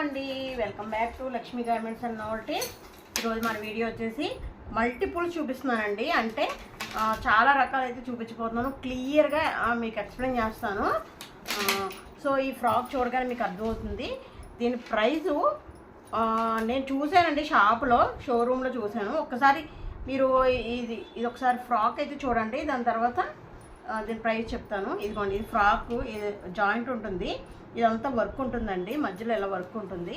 అండి, welcome back to Lakshmi garments and నోవల్టీస్. ఈరోజు మన వీడియో వచ్చేసి మల్టిపుల్ చూపిస్తున్నానండి. అంటే చాలా రకాలు అయితే చూపించబోతున్నాను. క్లియర్గా మీకు ఎక్స్ప్లెయిన్ చేస్తాను. సో ఈ ఫ్రాక్ చూడగానే మీకు అర్థమవుతుంది. దీని ప్రైజు నేను చూశానండి, షోరూంలో చూశాను. ఒక్కసారి మీరు ఇది ఒకసారి ఫ్రాక్ అయితే చూడండి, దాని తర్వాత దీని ప్రైస్ చెప్తాను. ఇదిగోండి, ఇది ఫ్రాక్, ఇది జాయింట్ ఉంటుంది, ఇదంతా వర్క్ ఉంటుందండి, మధ్యలో ఇలా వర్క్ ఉంటుంది.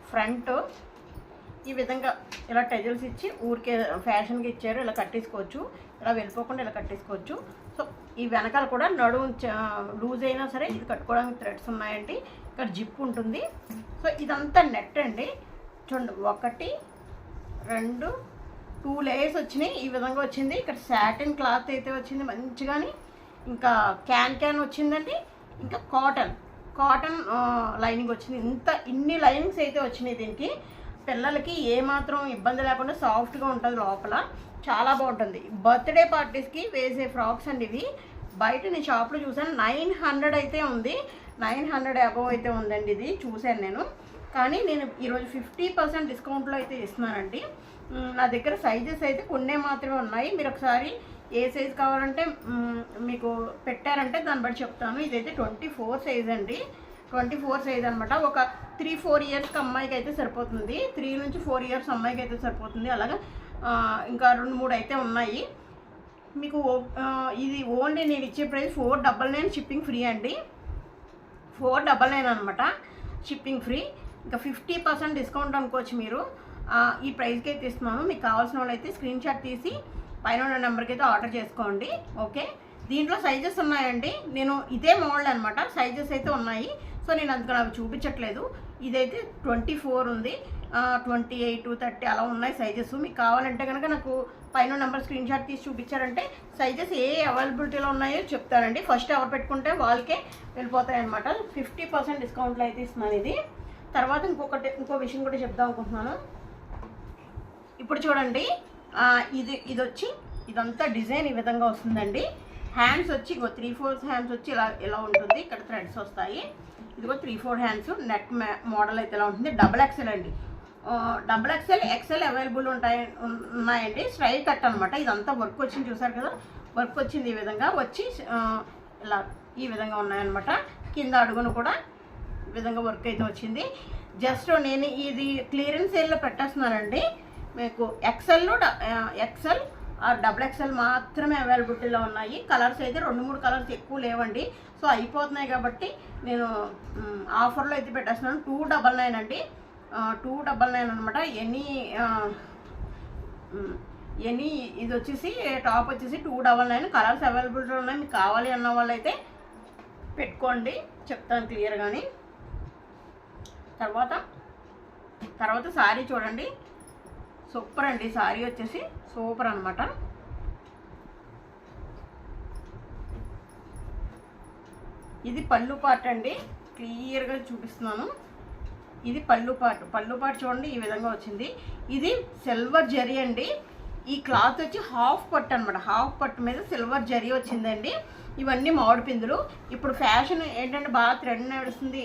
ఫ్రంట్ ఈ విధంగా ఇలా టెజల్స్ ఇచ్చి ఊరికే ఫ్యాషన్కి ఇచ్చారు, ఇలా కట్టేసుకోవచ్చు, ఇలా వెళ్ళిపోకుండా ఇలా కట్టేసుకోవచ్చు. సో ఈ వెనకాల కూడా నడుము లూజ్ అయినా సరే ఇది కట్టుకోవడానికి థ్రెడ్స్ ఉన్నాయండి. ఇక్కడ జిప్ ఉంటుంది. సో ఇదంతా నెట్ అండి. చూడండి, 1 2 2 లేయర్స్ వచ్చినాయి. ఈ విధంగా వచ్చింది. ఇక్కడ సాటిన్ క్లాత్ అయితే వచ్చింది మంచిగాని, ఇంకా క్యాన్ వచ్చిందండి, ఇంకా కాటన్ లైనింగ్ వచ్చింది. ఇన్ని లైనింగ్స్ అయితే వచ్చినాయి. దీనికి పిల్లలకి ఏమాత్రం ఇబ్బంది లేకుండా సాఫ్ట్గా ఉంటుంది, లోపల చాలా బాగుంటుంది. బర్త్డే పార్టీస్కి వేసే ఫ్రాక్స్ అండి ఇవి. బయట నేను షాప్లో చూసాను 900 అయితే ఉంది, 900 అబవ్ అయితే ఉందండి. ఇది చూశాను నేను. కానీ నేను ఈరోజు 50% డిస్కౌంట్లో అయితే ఇస్తున్నానండి. నా దగ్గర సైజెస్ అయితే కొన్నే మాత్రమే ఉన్నాయి. మీరు ఒకసారి ఏ సైజ్ కావాలంటే మీకు పెట్టారంటే దాన్ని బట్టి చెప్తాను. ఇదైతే 24 సైజ్ అండి, 24 సైజ్ అనమాట. ఒక 3-4 ఇయర్స్కి అమ్మాయికి అయితే సరిపోతుంది, 3 నుంచి 4 ఇయర్స్ అమ్మాయికి అయితే సరిపోతుంది. అలాగా ఇంకా 2-3 అయితే ఉన్నాయి మీకు. ఇది ఓన్లీ నేను ఇచ్చే ప్రైస్ 499 షిప్పింగ్ ఫ్రీ అండి, 499 అనమాట షిప్పింగ్ ఫ్రీ. ఇంకా 50% డిస్కౌంట్ అనుకోవచ్చు మీరు. ఈ ప్రైస్కి అయితే ఇస్తున్నాను. మీకు కావాల్సిన వాళ్ళు అయితే స్క్రీన్ షాట్ తీసి పైన ఉన్న నెంబర్కి అయితే ఆర్డర్ చేసుకోండి. ఓకే, దీంట్లో సైజెస్ ఉన్నాయండి. నేను ఇదే మోడల్ అనమాట, సైజెస్ అయితే ఉన్నాయి. సో నేను అందుకని అవి చూపించట్లేదు. ఇదైతే 24 ఉంది, 28, 30 అలా ఉన్నాయి సైజెస్. మీకు కావాలంటే కనుక నాకు పైన నెంబర్ స్క్రీన్ షాట్ తీసి చూపించారంటే సైజెస్ ఏ అవైలబిలిటీలో ఉన్నాయో చెప్తానండి. ఫస్ట్ ఎవరు పెట్టుకుంటే వాళ్ళకే వెళ్ళిపోతాయి అనమాట. 50% డిస్కౌంట్లో అయితే ఇస్తున్నాను ఇది. తర్వాత ఇంకో విషయం కూడా చెప్దాం అనుకుంటున్నాను. ఇప్పుడు చూడండి, ఇది వచ్చి ఇదంతా డిజైన్ ఈ విధంగా వస్తుందండి. హ్యాండ్స్ వచ్చి 3-4 హ్యాండ్స్ వచ్చి ఇలా ఉంటుంది. ఇక్కడ థ్రెడ్స్ వస్తాయి. ఇదిగో 3-4 హ్యాండ్స్. నెక్ మోడల్ అయితే ఇలా ఉంటుంది. డబుల్ ఎక్సెల్ అండి, డబుల్ ఎక్సెల్ అవైలబుల్ ఉన్నాయండి. స్ట్రైట్ కట్ అనమాట. ఇదంతా వర్క్ వచ్చింది, చూసారు కదా, వర్క్ వచ్చింది. ఈ విధంగా వచ్చి ఇలా ఈ విధంగా ఉన్నాయన్నమాట. కింద అడుగును కూడా ఈ విధంగా వర్క్ అయితే వచ్చింది. జస్ట్ నేను ఇది క్లియరెన్స్ సేల్లో పెట్టేస్తున్నానండి. మీకు ఎక్సెల్ డబుల్ ఎక్సెల్ మాత్రమే అవైలబిలిటీలో ఉన్నాయి. కలర్స్ అయితే 2-3 కలర్స్ ఎక్కువ లేవండి. సో అయిపోతున్నాయి కాబట్టి నేను ఆఫర్లో అయితే పెట్టేస్తున్నాను. 299 అండి, 299 అనమాట. ఎనీ ఇది వచ్చేసి టాప్ వచ్చేసి 299. కలర్స్ అవైలబిలిటీలో ఉన్నాయి. మీకు కావాలి అన్న వాళ్ళు అయితే పెట్టుకోండి, చెప్తాను క్లియర్గాని. తర్వాత శారీ చూడండి, సూపర్ అండి. శారీ వచ్చేసి సూపర్ అనమాట. ఇది పళ్ళు పార్ట్ అండి, క్లియర్గా చూపిస్తున్నాను. ఇది పళ్ళు పార్ట్ చూడండి, ఈ విధంగా వచ్చింది. ఇది సిల్వర్ జరీ అండి. ఈ క్లాత్ వచ్చి హాఫ్ పట్టు అనమాట. హాఫ్ పట్టు మీద సిల్వర్ జరీ వచ్చిందండి. ఇవన్నీ మామిడి పిందులు. ఇప్పుడు ఫ్యాషన్ ఏంటంటే బాగా ట్రెండ్ నడుస్తుంది,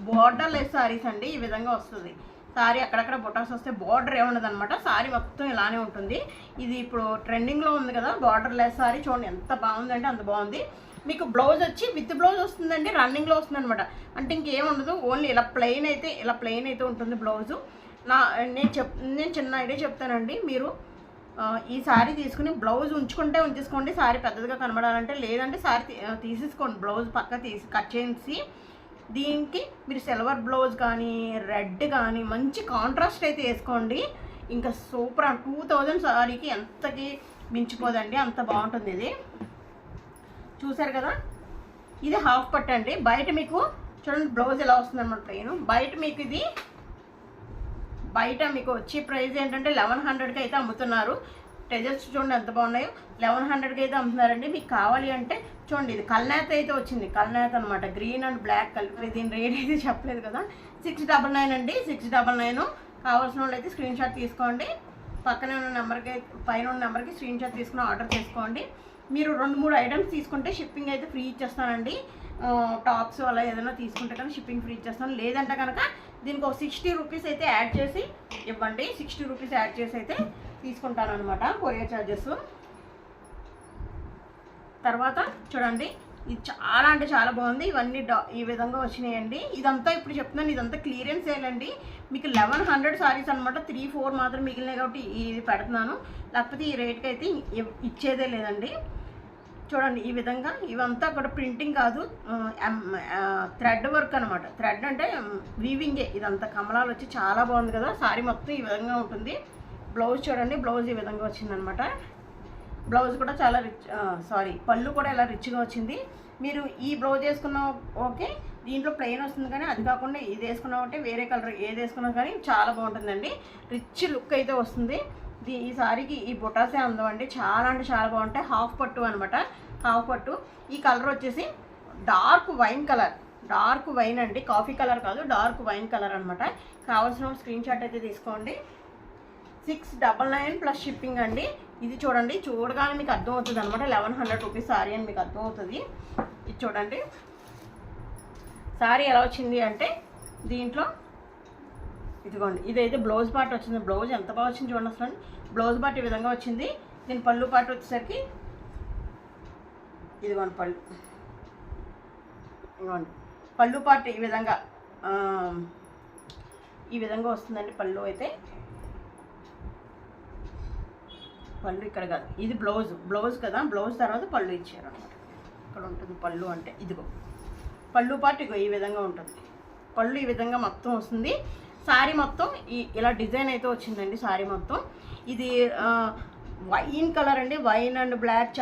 బోర్డర్ లెస్ సారీస్ అండి. ఈ విధంగా వస్తుంది సారీ, అక్కడక్కడ బొటాస్ వస్తే బార్డర్ ఏముండదు అనమాట. సారీ మొత్తం ఇలానే ఉంటుంది. ఇది ఇప్పుడు ట్రెండింగ్లో ఉంది కదా బార్డర్ లెస్ సారీ. చూడండి ఎంత బాగుందంటే అంత బాగుంది. మీకు బ్లౌజ్ వచ్చి విత్ బ్లౌజ్ వస్తుందండి, రన్నింగ్లో వస్తుంది అనమాట. అంటే ఇంకేముండదు, ఓన్లీ ఇలా ప్లెయిన్ అయితే ఉంటుంది బ్లౌజు. నేను చిన్న ఐడియా చెప్తానండి. మీరు ఈ సారీ తీసుకుని బ్లౌజ్ ఉంచేసుకోండి. సారీ పెద్దదిగా కనబడాలంటే, లేదంటే సారీ తీసేసుకోండి, బ్లౌజ్ పక్క తీసి కట్ చేసి దీనికి మీరు సిల్వర్ బ్లౌజ్ కానీ రెడ్ కానీ మంచి కాంట్రాస్ట్ అయితే వేసుకోండి. ఇంకా సూపర్. 2000 సారీకి ఎంతకి మించిపోదండి, అంత బాగుంటుంది ఇది. చూసారు కదా, ఇది హాఫ్ పట్టు అండి. బయట మీకు చూడండి బ్లౌజ్ ఎలా వస్తుంది అనమాట ప్లెయిన్. బయట మీకు వచ్చే ప్రైస్ ఏంటంటే 1100కి అయితే అమ్ముతున్నారు. టెజల్స్ చూడండి ఎంత బాగున్నాయో, 1100కి అయితే అమ్ముతున్నారండి. మీకు కావాలి అంటే చూడండి, ఇది కల్నేత అయితే వచ్చింది, కల్నేత అనమాట, గ్రీన్ అండ్ బ్లాక్ కలర్. దీని రేట్ అయితే చెప్పలేదు కదా, 699 అండి, 699. కావాల్సిన వాళ్ళు అయితే స్క్రీన్ షాట్ తీసుకోండి. పక్కనే ఉన్న నెంబర్కి, పైన ఉన్న నెంబర్కి స్క్రీన్ షాట్ తీసుకుని ఆర్డర్ చేసుకోండి. మీరు 2-3 ఐటమ్స్ తీసుకుంటే షిప్పింగ్ అయితే ఫ్రీ ఇచ్చేస్తానండి. టాప్స్ అలా ఏదైనా తీసుకుంటే కనుక షిప్పింగ్ ఫ్రీ ఇచ్చేస్తాను. లేదంటే కనుక దీనికి ఒక 60 రూపీస్ అయితే యాడ్ చేసి ఇవ్వండి. 60 రూపీస్ యాడ్ చేసి అయితే తీసుకుంటాను అనమాట కొరియర్ ఛార్జెస్. తర్వాత చూడండి, ఇది చాలా అంటే చాలా బాగుంది. ఇవన్నీ ఈ విధంగా వచ్చినాయండి. ఇదంతా ఇప్పుడు చెప్తున్నాను, ఇదంతా క్లియరెన్స్ సేల్ అండి. మీకు 1100 సారీస్ అనమాట. 3-4 మాత్రం మిగిలినాయి కాబట్టి ఇది పెడుతున్నాను, లేకపోతే ఈ రేట్కి అయితే ఇచ్చేదే లేదండి. చూడండి ఈ విధంగా ఇవంతా కూడా ప్రింటింగ్ కాదు, థ్రెడ్ వర్క్ అనమాట. థ్రెడ్ అంటే వీవింగే. ఇదంతా కమలాలు వచ్చి చాలా బాగుంది కదా. సారీ మొత్తం ఈ విధంగా ఉంటుంది. బ్లౌజ్ చూడండి, బ్లౌజ్ ఈ విధంగా వచ్చిందనమాట. బ్లౌజ్ కూడా చాలా పళ్ళు కూడా ఇలా రిచ్గా వచ్చింది. మీరు ఈ బ్లౌజ్ వేసుకున్నా ఓకే, దీంట్లో ప్లెయిన్ వస్తుంది, కానీ అది కాకుండా ఇది వేసుకున్నా అంటే వేరే కలర్ ఏది వేసుకున్నా కానీ చాలా బాగుంటుందండి. రిచ్ లుక్ అయితే వస్తుంది. ఈ సారీకి ఈ బొటాసే అందం అండి. చాలా అంటే చాలా బాగుంటాయి. హాఫ్ పట్టు అనమాట, హాఫ్ పట్టు. ఈ కలర్ వచ్చేసి dark wine colour, dark wine అండి, కాఫీ కలర్ కాదు, డార్క్ వైన్ కలర్ అనమాట. కావాల్సిన స్క్రీన్ షాట్ అయితే తీసుకోండి. 699 ప్లస్ షిప్పింగ్ అండి. ఇది చూడండి, చూడగానే మీకు అర్థమవుతుంది అనమాట. 1100 రూపీస్ సారీ అని మీకు అర్థమవుతుంది. ఇది చూడండి సారీ ఎలా వచ్చింది అంటే, దీంట్లో ఇదిగోండి, ఇదైతే బ్లౌజ్ పార్ట్ వచ్చింది. బ్లౌజ్ ఎంత బాగా వచ్చింది చూడండి అసలు. బ్లౌజ్ పార్ట్ ఈ విధంగా వచ్చింది. దీని పళ్ళు పార్ట్ వచ్చేసరికి ఇదిగోండి పళ్ళు, ఇదిగోండి పళ్ళు పార్ట్ ఈ విధంగా వస్తుందండి. పళ్ళు అయితే పళ్ళు ఇక్కడ కాదు, ఇది బ్లౌజ్ కదా. బ్లౌజ్ తర్వాత పళ్ళు ఇచ్చారు అనమాట. ఇక్కడ ఉంటుంది పళ్ళు అంటే, ఇదిగో పళ్ళు పార్ట్ ఇగో ఈ విధంగా ఉంటుంది. పళ్ళు ఈ విధంగా మొత్తం వస్తుంది. శారీ మొత్తం ఇలా డిజైన్ అయితే వచ్చిందండి. శారీ మొత్తం ఇది వైన్ కలర్ అండి, వైన్ అండ్ బ్లాక్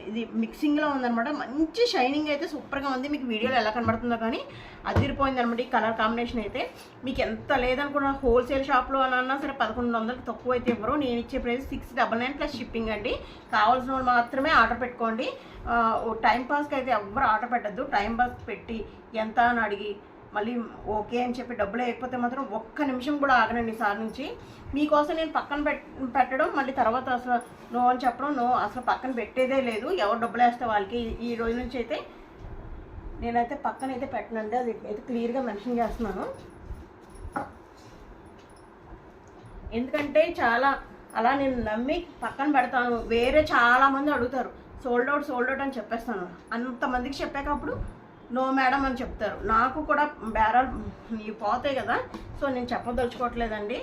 ఇది మిక్సింగ్లో ఉందనమాట. మంచి షైనింగ్ అయితే సూపర్గా ఉంది. మీకు వీడియోలో ఎలా కనబడుతుందో కానీ అదిరిపోయింది అనమాట. ఈ కలర్ కాంబినేషన్ అయితే మీకు ఎంత లేదనుకున్న హోల్సేల్ షాప్లో అన్నా సరే 1100 తక్కువ అయితే ఇవ్వరు. నేను ఇచ్చే ప్రైస్ 699 ప్లస్ షిప్పింగ్ అండి. కావాల్సిన వాళ్ళు మాత్రమే ఆర్డర్ పెట్టుకోండి. టైంపాస్కి అయితే ఎవ్వరు ఆర్డర్ పెట్టద్దు. టైంపాస్ పెట్టి ఎంత అని అడిగి మళ్ళీ ఓకే అని చెప్పి డబ్బులు అయిపోతే మాత్రం ఒక్క నిమిషం కూడా ఆగనండి. సార్ నుంచి మీకోసం నేను పక్కన పెట్టడం, మళ్ళీ తర్వాత అసలు నో అని చెప్పడం, నో అసలు పక్కన పెట్టేదే లేదు. ఎవరు డబ్బులు వేస్తే వాళ్ళకి. ఈ రోజు నుంచి అయితే నేనైతే పక్కన అయితే పెట్టనండి, అది అయితే క్లియర్గా మెన్షన్ చేస్తున్నాను. ఎందుకంటే చాలా అలా నేను నమ్మి పక్కన పెడతాను. వేరే చాలామంది అడుగుతారు సోల్డ్ అవుట్ అని చెప్పేస్తాను. అంతమందికి చెప్పాకప్పుడు నో మేడం అని చెప్తారు. నాకు కూడా బేరాలు పోతాయి కదా. సో నేను చెప్పదలుచుకోవట్లేదండి.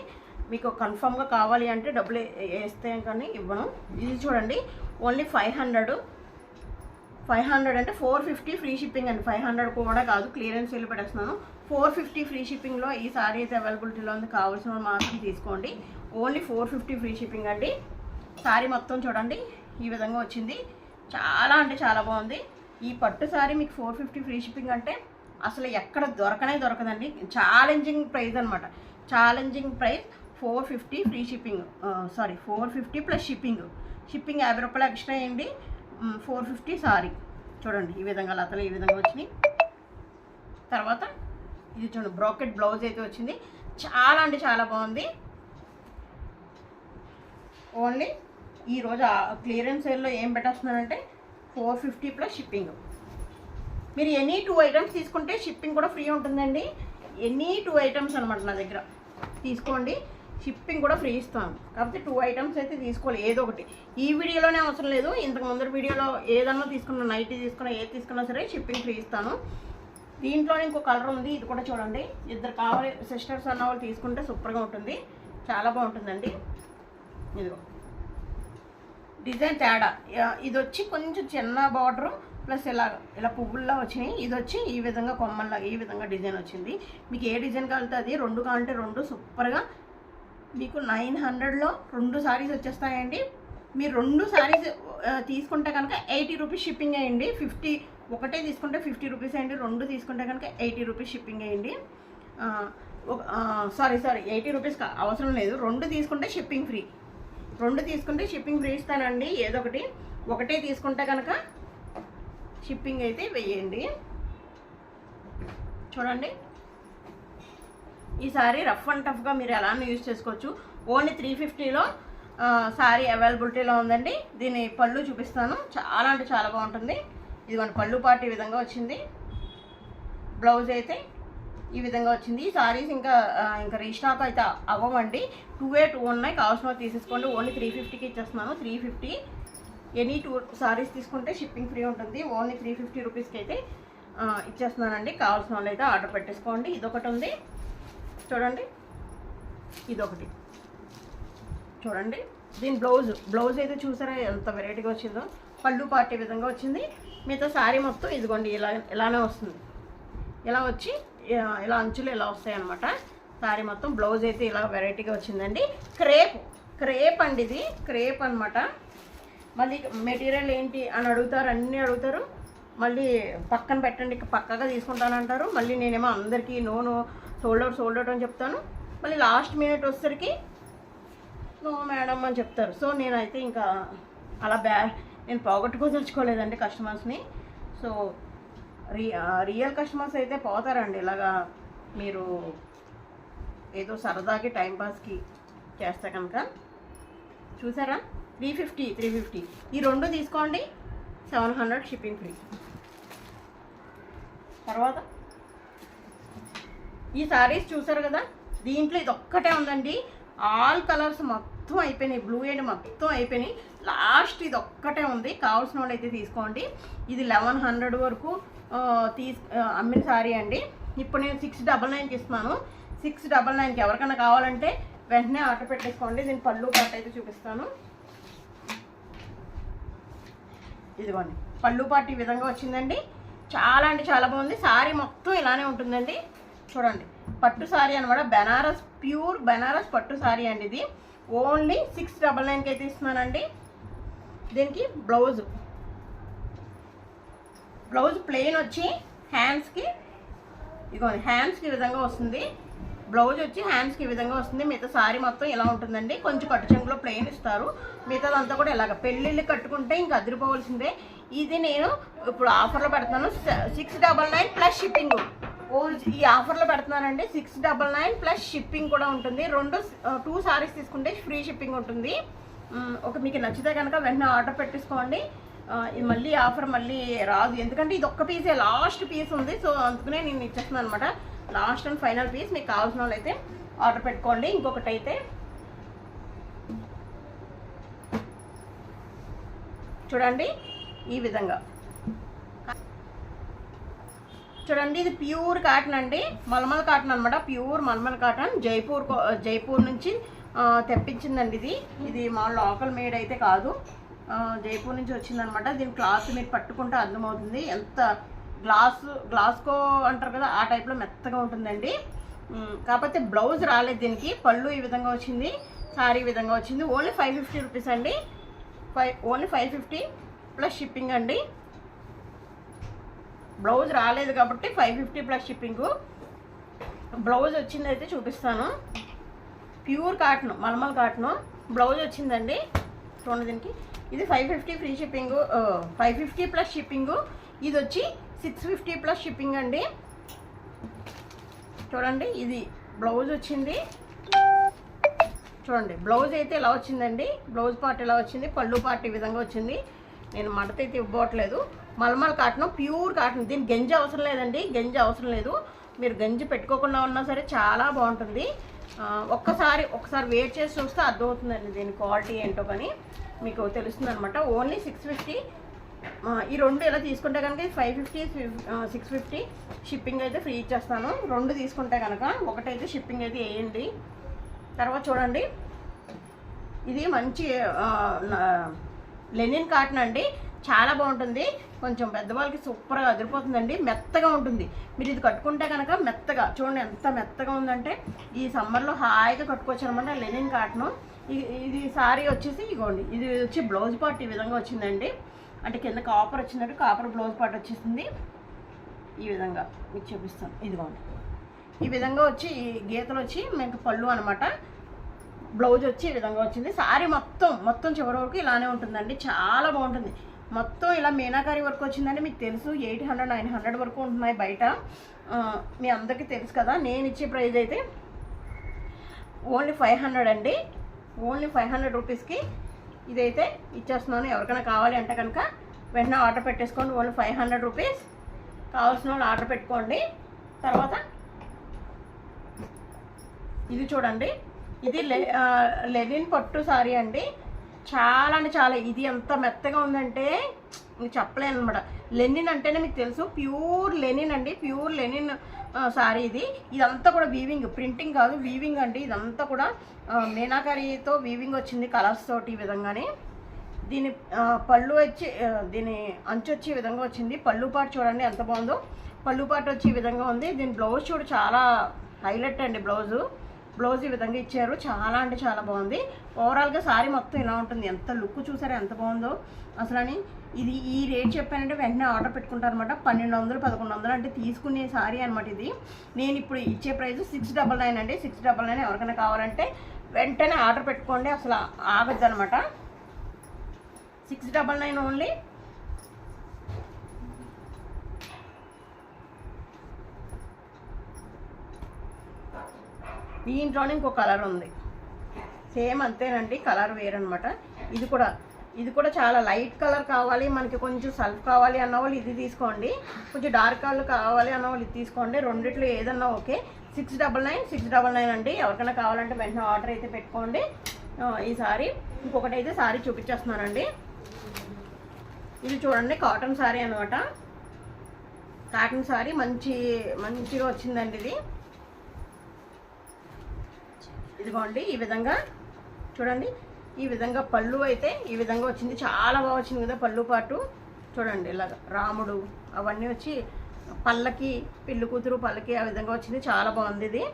మీకు కన్ఫామ్గా కావాలి అంటే డబ్బులు వేస్తే కానీ ఇవ్వను. ఇది చూడండి, ఓన్లీ 500 అంటే 450 ఫ్రీ షిప్పింగ్ అండి. 500 కూడా కాదు, క్లియరెన్స్ వెళ్ళి పెట్టేస్తున్నాను. 450 ఫ్రీ షిప్పింగ్లో ఈ సారీ అయితే అవైలబిలిటీలో ఉంది. కావాల్సిన మాత్రం తీసుకోండి. ఓన్లీ 450 ఫ్రీ షిప్పింగ్ అండి. సారీ మొత్తం చూడండి ఈ విధంగా వచ్చింది. చాలా అంటే చాలా బాగుంది. ఈ పట్టు సారీ మీకు 450 ఫ్రీ షిప్పింగ్ అంటే అసలు ఎక్కడ దొరకదండి. ఛాలెంజింగ్ ప్రైస్ అనమాట. Challenging price 450 free shipping, 450 plus shipping. 50 రూపాయలు ఎక్స్ట్రా అయ్యండి. 450 సారీ చూడండి ఈ విధంగా లతలు ఈ విధంగా వచ్చినాయి. తర్వాత ఇది చూడండి, బ్రోకెట్ బ్లౌజ్ అయితే వచ్చింది. చాలా అంటే చాలా బాగుంది. ఓన్లీ ఈరోజు క్లియరెన్స్ సేల్లో ఏం పెట్టేస్తున్నానంటే 450 ప్లస్ షిప్పింగ్. మీరు ఎనీ 2 ఐటమ్స్ తీసుకుంటే షిప్పింగ్ కూడా ఫ్రీ ఉంటుందండి. ఎనీ 2 ఐటమ్స్ అనమాట నా దగ్గర తీసుకోండి, షిప్పింగ్ కూడా ఫ్రీ ఇస్తాను. కాకపోతే 2 ఐటమ్స్ అయితే తీసుకోవాలి, ఏదో ఒకటి. ఈ వీడియోలోనే అవసరం లేదు, ఇంతకు ముందర వీడియోలో ఏదన్నా తీసుకున్నా, నైటీ తీసుకున్నా, ఏది తీసుకున్నా సరే షిప్పింగ్ ఫ్రీ ఇస్తాను. దీంట్లోనే ఇంకో కలర్ ఉంది, ఇది కూడా చూడండి. ఇద్దరు కావాలి సిస్టర్స్ అన్న వాళ్ళు తీసుకుంటే సూపర్గా ఉంటుంది, చాలా బాగుంటుందండి. ఇదిగో డిజైన్ తేడా, ఇది వచ్చి కొంచెం చిన్న బార్డరు ప్లస్ ఇలా పువ్వుల్లా వచ్చినాయి. ఇది వచ్చి ఈ విధంగా కొమ్మల్లాగా ఈ విధంగా డిజైన్ వచ్చింది. మీకు ఏ డిజైన్ కావాలంటే అది, 2 కావాలంటే 2 సూపర్గా. మీకు 900లో 2 సారీస్ వచ్చేస్తాయండి. మీరు 2 సారీస్ తీసుకుంటే కనుక 80 రూపీస్ షిప్పింగ్ అయ్యండి. 50 ఒకటే తీసుకుంటే 50 రూపీస్ అయ్యండి. 2 తీసుకుంటే కనుక 80 రూపీస్ షిప్పింగ్ అయ్యండి. సారీ 80 రూపీస్ అవసరం లేదు. 2 తీసుకుంటే షిప్పింగ్ ఫ్రీ. 2 తీసుకుంటే షిప్పింగ్ ఫ్రీ ఇస్తానండి. ఏదో ఒకటే తీసుకుంటే కనుక షిప్పింగ్ అయితే వెయ్యండి. చూడండి ఈ సారీ రఫ్ అండ్ టఫ్గా మీరు ఎలా యూజ్ చేసుకోవచ్చు. ఓన్లీ 350లో సారీ అవైలబిలిటీలో ఉందండి. దీని పళ్ళు చూపిస్తాను, చాలా అంటే చాలా బాగుంటుంది. ఇదిగోండి పళ్ళు పార్ట్ ఈ విధంగా వచ్చింది. బ్లౌజ్ అయితే ఈ విధంగా వచ్చింది. ఈ సారీస్ ఇంకా రీస్టాక్ అయితే అవ్వమండి. 2 ఉన్నాయి, కావాల్సిన తీసేసుకోండి. ఓన్లీ 350కి ఇచ్చేస్తున్నాను. 350 ఎనీ 2 సారీస్ తీసుకుంటే షిప్పింగ్ ఫ్రీ ఉంటుంది. ఓన్లీ 350 రూపీస్కి అయితే ఇచ్చేస్తున్నానండి. కావాల్సిన వాళ్ళు అయితే ఆర్డర్ పెట్టేసుకోండి. ఇదొకటి ఉంది చూడండి, ఇదొకటి చూడండి. దీని బ్లౌజ్ అయితే చూసారా ఎంత వెరైటీగా వచ్చిందో. పళ్ళు పార్టీ విధంగా వచ్చింది. మిగతా శారీ మొత్తం ఇదిగోండి ఇలానే వస్తుంది. ఇలా వచ్చి ఇలా అంచులు ఇలా వస్తాయి అన్నమాట. శారీ మొత్తం బ్లౌజ్ అయితే ఇలా వెరైటీగా వచ్చిందండి. క్రేప్ అండి, ఇది క్రేప్ అనమాట. మళ్ళీ మెటీరియల్ ఏంటి అని అడుగుతారు, అన్నీ అడుగుతారు. మళ్ళీ పక్కన పెట్టండి, పక్కగా తీసుకుంటానంటారు. మళ్ళీ నేనేమో అందరికీ నో సోల్డ్ అవుట్ అని చెప్తాను. మళ్ళీ లాస్ట్ మినిట్ వచ్చేసరికి నో మేడం అని చెప్తారు. సో నేనైతే ఇంకా అలా నేను పోగొట్టుకోదలుచుకోలేదండి కస్టమర్స్ని. సో రియల్ కస్టమర్స్ అయితే పోతారండి ఇలాగా మీరు ఏదో సరదాకి టైంపాస్కి చేస్తే కనుక. చూసారా, 350 ఈ 2 తీసుకోండి, 700 షిప్పింగ్ ఫ్రీ. తర్వాత ఈ సారీస్ చూసారు కదా, దీంట్లో ఇది ఒక్కటే ఉందండి. ఆల్ కలర్స్ మొత్తం అయిపోయినాయి, బ్లూ అండ్ మొత్తం అయిపోయినాయి. లాస్ట్ ఇది ఒక్కటే ఉంది. కావాల్సిన వాళ్ళు అయితే తీసుకోండి. ఇది 1100 వరకు అమ్మిన సారీ అండి. ఇప్పుడు నేను 699కి ఇస్తున్నాను. 699కి ఎవరికైనా కావాలంటే వెంటనే ఆర్డర్ పెట్టేసుకోండి. దీని పళ్ళు పాట అయితే చూపిస్తాను. ఇదిగోండి, పళ్ళు పాటు ఈ విధంగా వచ్చిందండి. చాలా అంటే చాలా బాగుంది. సారీ మొత్తం ఇలానే ఉంటుందండి. చూడండి, పట్టు సారీ అనమాట. ప్యూర్ బెనారస్ పట్టు సారీ అండి. ఇది ఓన్లీ 699కి అయితే ఇస్తున్నానండి. దీనికి బ్లౌజ్ ప్లెయిన్ వచ్చి హ్యాండ్స్కి ఇదిగోండి, హ్యాండ్స్కి ఈ విధంగా వస్తుంది. బ్లౌజ్ వచ్చి హ్యాండ్స్కి ఈ విధంగా వస్తుంది. మిగతా సారీ మొత్తం ఇలా ఉంటుందండి. కొంచెం కట్టు చెంగులో ప్లెయిన్ ఇస్తారు. మిగతాదంతా కూడా ఇలాగ పెళ్ళిళ్ళు కట్టుకుంటే ఇంకా అదిరిపోవాల్సిందే. ఇది నేను ఇప్పుడు ఆఫర్లో పెడుతున్నాను. 699 ప్లస్ షిప్పింగ్. ఈ ఆఫర్లో పెడుతున్నానండి. 699 ప్లస్ షిప్పింగ్ కూడా ఉంటుంది. 2 సారీస్ తీసుకుంటే ఫ్రీ షిప్పింగ్ ఉంటుంది. మీకు నచ్చితే కనుక వెంటనే ఆర్డర్ పెట్టేసుకోండి. ఇది మళ్ళీ ఆఫర్ మళ్ళీ రాదు, ఎందుకంటే ఇది ఒక్క పీసే, లాస్ట్ పీస్ ఉంది. సో అందుకనే నేను ఇచ్చేస్తున్నాను అనమాట. Last and final piece. మీకు కావాల్సిన వాళ్ళు అయితే ఆర్డర్ పెట్టుకోండి. ఇంకొకటి అయితే చూడండి, ఈ విధంగా చూడండి. ఇది ప్యూర్ కాటన్ అండి, మల్మల్ కాటన్ అనమాట. ప్యూర్ మల్మల్ కాటన్, జైపూర్ నుంచి తెప్పించిందండి. ఇది మా లోకల్ మేడ్ అయితే కాదు, జైపూర్ నుంచి వచ్చిందనమాట. దీని క్లాత్ మీరు పట్టుకుంటే అర్థమవుతుంది. ఎంత గ్లాస్కో అంటారు కదా, ఆ టైప్లో మెత్తగా ఉంటుందండి. కాకపోతే బ్లౌజ్ రాలేదు దీనికి. పళ్ళు ఈ విధంగా వచ్చింది, సారీ ఈ విధంగా వచ్చింది. ఓన్లీ 550 రూపీస్ అండి. ఓన్లీ 550 ప్లస్ షిప్పింగ్ అండి. బ్లౌజ్ రాలేదు కాబట్టి 550 ప్లస్ షిప్పింగ్. బ్లౌజ్ వచ్చింది అయితే చూపిస్తాను. Pure cotton, mulmul cotton blouse వచ్చిందండి. చూడండి, దీనికి ఇది 550 ఫ్రీ షిప్పింగ్, 550 ప్లస్ షిప్పింగ్. ఇది వచ్చి 650 ప్లస్ షిప్పింగ్ అండి. చూడండి, ఇది బ్లౌజ్ వచ్చింది. చూడండి, బ్లౌజ్ అయితే ఇలా వచ్చిందండి. బ్లౌజ్ పార్ట్ ఇలా వచ్చింది, పళ్ళు పార్ట్ ఈ విధంగా వచ్చింది. నేను మడత అయితే ఇవ్వట్లేదు. Mulmul cotton, pure cotton. దీనికి గంజి అవసరం లేదండి, గంజి అవసరం లేదు. మీరు గంజి పెట్టుకోకుండా ఉన్నా సరే చాలా బాగుంటుంది. ఒకసారి వేర్ చేసి చూస్తే అర్థమవుతుందండి దీని క్వాలిటీ ఏంటో కానీ మీకు తెలుస్తుంది అనమాట. ఓన్లీ 650. ఈ 2 ఇలా తీసుకుంటే కనుక 550, 650 షిప్పింగ్ అయితే ఫ్రీ ఇచ్చేస్తాను. 2 తీసుకుంటే కనుక ఒకటైతే షిప్పింగ్ అయితే వేయండి. తర్వాత చూడండి, ఇది మంచి లెనిన్ కాటన్ అండి. చాలా బాగుంటుంది. కొంచెం పెద్దవాళ్ళకి సూపర్గా అదిరిపోతుందండి. మెత్తగా ఉంటుంది. మీరు ఇది కట్టుకుంటే కనుక మెత్తగా, చూడండి ఎంత మెత్తగా ఉందంటే ఈ సమ్మర్లో హాయిగా కట్టుకోవచ్చు అనమాట. Linen cotton. ఇది సారీ వచ్చేసి ఇగోండి, ఇది వచ్చి బ్లౌజ్ పార్ట్ ఈ విధంగా వచ్చిందండి. అంటే కింద కాపర్ వచ్చినట్టు కాపర్ బ్లౌజ్ పార్ట్ వచ్చేసింది. ఈ విధంగా మీకు చూపిస్తాను. ఇదిగోండి, ఈ విధంగా వచ్చి గీతలు వచ్చి మీకు పళ్ళు అనమాట. బ్లౌజ్ వచ్చి ఈ విధంగా వచ్చింది. సారీ మొత్తం చివరి వరకు ఇలానే ఉంటుందండి. చాలా బాగుంటుంది. మొత్తం ఇలా మీనాకారి వర్క్ వచ్చిందండి. మీకు తెలుసు 800, 900 వరకు ఉంటున్నాయి బయట. మీ అందరికీ తెలుసు కదా. నేను ఇచ్చే ప్రైస్ అయితే ఓన్లీ 500 అండి. ఓన్లీ 500 రూపీస్కి ఇదైతే ఇచ్చేస్తున్నాను. ఎవరికైనా కావాలి అంటే కనుక వెంటనే ఆర్డర్ పెట్టేసుకోండి. Only 500 rupees. కావాల్సిన వాళ్ళు ఆర్డర్ పెట్టుకోండి. తర్వాత ఇది చూడండి, ఇది లెనిన్ పట్టు సారీ అండి. చాలా అంటే చాలా, ఇది ఎంత మెత్తగా ఉందంటే మీకు చెప్పలేను అనమాట. లెనిన్ అంటేనే మీకు తెలుసు, ప్యూర్ లెనిన్ అండి, ప్యూర్ లెనిన్ సారీ ఇది. ఇదంతా కూడా వీవింగ్, ప్రింటింగ్ కాదు, వీవింగ్ అండి. ఇదంతా కూడా మీనాకరీతో వీవింగ్ వచ్చింది, కలర్స్ తోటి ఈ విధంగానే. దీని పళ్ళు వచ్చి, దీని అంచు వచ్చి ఈ విధంగా వచ్చింది. పళ్ళు పాటు చూడండి ఎంత బాగుందో, పళ్ళు పాటు వచ్చి ఈ విధంగా ఉంది. దీని బ్లౌజ్ చూడు, చాలా హైలైట్ అండి బ్లౌజ్ ఈ విధంగా ఇచ్చారు. చాలా అంటే చాలా బాగుంది. ఓవరాల్గా సారీ మొత్తం ఇలా ఉంటుంది. ఎంత లుక్ చూసారా ఎంత బాగుందో అసలు అని. ఇది ఈ రేట్ చెప్పానంటే వెంటనే ఆర్డర్ పెట్టుకుంటారు అనమాట. 1200 1100 అంటే తీసుకునే సారీ అనమాట ఇది. నేను ఇప్పుడు ఇచ్చే ప్రైస్ 699 అండి. 699 ఎవరికైనా కావాలంటే వెంటనే ఆర్డర్ పెట్టుకోండి, అసలు ఆగద్దు అనమాట. 699 ఓన్లీ. దీంట్లోనే ఇంకో కలర్ ఉంది, సేమ్ అంతేనండి, కలర్ వేరనమాట. ఇది కూడా చాలా లైట్ కలర్ కావాలి మనకి, కొంచెం సల్ఫ్ కావాలి అన్న వాళ్ళు ఇది తీసుకోండి, కొంచెం డార్క్ కలర్ కావాలి అన్న వాళ్ళు ఇది తీసుకోండి. రెండిట్లో ఏదన్నా ఓకే. 699 అండి. ఎవరికైనా కావాలంటే వెంటనే ఆర్డర్ అయితే పెట్టుకోండి. ఈ సారీ ఇంకొకటి అయితే సారీ చూపించేస్తున్నానండి. ఇది చూడండి, కాటన్ సారీ అనమాట. కాటన్ సారీ మంచిగా వచ్చిందండి ఇది. ఇదిగోండి ఈ విధంగా చూడండి, ఈ విధంగా పళ్ళు అయితే ఈ విధంగా వచ్చింది. చాలా బాగా వచ్చింది కదా పళ్ళు పాటు. చూడండి ఇలాగ రాముడు అవన్నీ వచ్చి పళ్ళకి, పెళ్లి కూతురు పళ్ళకి ఆ విధంగా వచ్చింది. చాలా బాగుంది ఇది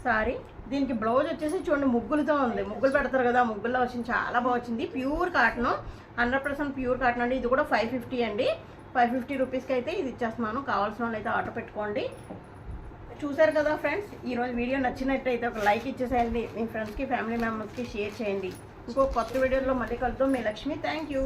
సారీ. దీనికి బ్లౌజ్ వచ్చేసి చూడండి ముగ్గులతో ఉంది, ముగ్గులు పెడతారు కదా, ముగ్గుల్లో వచ్చింది. చాలా బాగా వచ్చింది. ప్యూర్ కాటన్, 100% ప్యూర్ కాటన్ అండి. ఇది కూడా 550 అండి. 550 రూపీస్కి అయితే ఇది ఇచ్చేస్తున్నాను. కావాల్సిన వాళ్ళు అయితే ఆర్డర్ పెట్టుకోండి. చూసారు కదా ఫ్రెండ్స్, ఈరోజు వీడియో నచ్చినట్టయితే ఒక లైక్ ఇచ్చేసేయండి, మీ ఫ్రెండ్స్కి ఫ్యామిలీ మెంబర్స్కి షేర్ చేయండి. ఇంకో కొత్త వీడియోలో మళ్ళీ కలుద్దాం. మీ లక్ష్మి. Thank you.